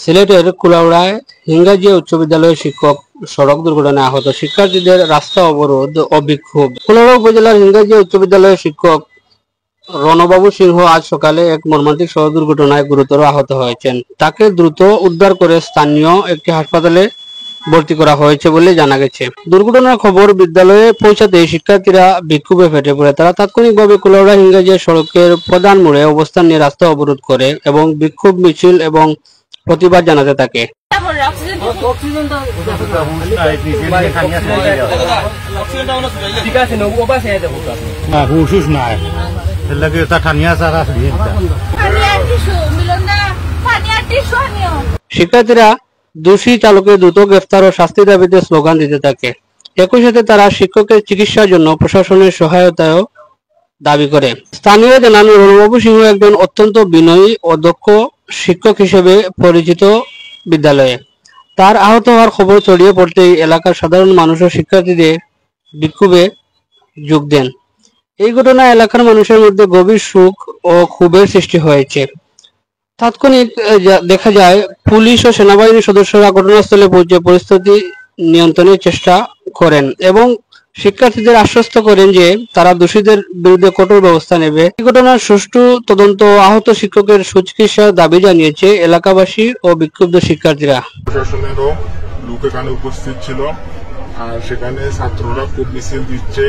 সিলেটের কুলাউড়ায় হিঙ্গাজিয়া উচ্চ বিদ্যালয়ের শিক্ষক সড়ক দুর্ঘটনায় আহত, শিক্ষার্থীদের রাস্তা অবরোধ ও বিক্ষোভ। কুলাউড়া উপজেলার হিঙ্গাজিয়া উচ্চ বিদ্যালয়ের শিক্ষক রণবাবু সিংহ আজ সকালে এক মর্মান্তিক সড়ক দুর্ঘটনায় গুরুতর আহত হয়েছেন। তাকে দ্রুত উদ্ধার করে স্থানীয় একটি হাসপাতালে ভর্তি করা হয়েছে বলে জানা গেছে। দুর্ঘটনার খবর বিদ্যালয়ে পৌঁছাতে শিক্ষার্থীরা বিক্ষোভে ফেটে পড়ে। তারা তাৎক্ষণিকভাবে কুলাউড়া হিঙ্গাজিয়া সড়কের প্রধান মোড়ে অবস্থান নিয়ে রাস্তা অবরোধ করে এবং বিক্ষোভ মিছিল এবং প্রতিবাদ জানাতে থাকে। শিক্ষার্থীরা দোষী চালকের দ্রুত গ্রেফতার ও শাস্তি দাবিতে স্লোগান দিতে থাকে। একই সাথে তারা শিক্ষকের চিকিৎসার জন্য প্রশাসনের সহায়তাও দাবি করে। স্থানীয় জানান, রণবাবু সিংহ একজন অত্যন্ত বিনয়ী ও দক্ষ শিক্ষক হিসেবে পরিচিত বিদ্যালয়ে। তার আহত হওয়ার খবর ছড়িয়ে পড়তেই এলাকার সাধারণ মানুষ ও শিক্ষার্থীদের বিক্ষোভে যোগ দেন। এই ঘটনায় এলাকার মানুষের মধ্যে গভীর শোক ও ক্ষোভের সৃষ্টি হয়েছে। তাৎক্ষণিক দেখা যায় পুলিশ ও সেনাবাহিনীর সদস্যরা ঘটনাস্থলে পৌঁছে পরিস্থিতি নিয়ন্ত্রণের চেষ্টা করেন এবং শিক্ষার্থীদের আশ্বস্ত করেন যে তারা দোষীদের বিরুদ্ধে কঠোর ব্যবস্থা নেবে। এই ঘটনার সুষ্ঠু তদন্ত আহত শিক্ষকের সুচিকিৎসার দাবি জানিয়েছে এলাকাবাসী ও বিক্ষুব্ধ শিক্ষার্থীরা। প্রশাসনেরও লোক এখানে উপস্থিত ছিল, আর সেখানে ছাত্ররা খুব মিছিল দিচ্ছে,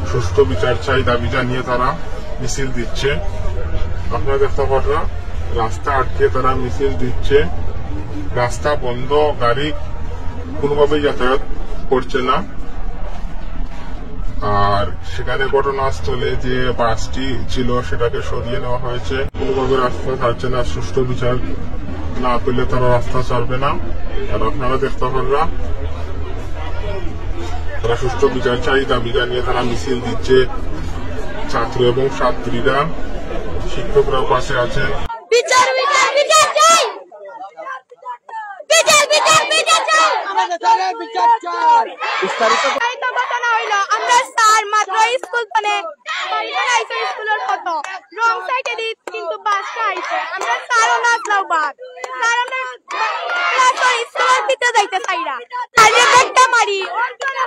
সুষ্ঠু বিচার চাই দাবি জানিয়ে তারা মিছিল দিচ্ছে। আপনারা দেখতে পারা রাস্তা আটকে তারা মিছিল দিচ্ছে, রাস্তা বন্ধ, গাড়ি কোনোভাবেই যাতায়াত করছে না। আর সেখানে ঘটনাস্থলে যে বাসটি ছিল সেটাকে সরিয়ে নেওয়া হয়েছে। কোনোভাবে রাস্তা ছাড়ছে না, সুষ্ঠু বিচার না পেলে তারা রাস্তা ছাড়বে না। আর আপনারা দেখতে পারা তারা সুষ্ঠু বিচার চাই দাবি জানিয়ে তারা মিছিল দিচ্ছে। ছাত্র এবং ছাত্রীরা, শিক্ষকরাও পাশে আছেন। আমরা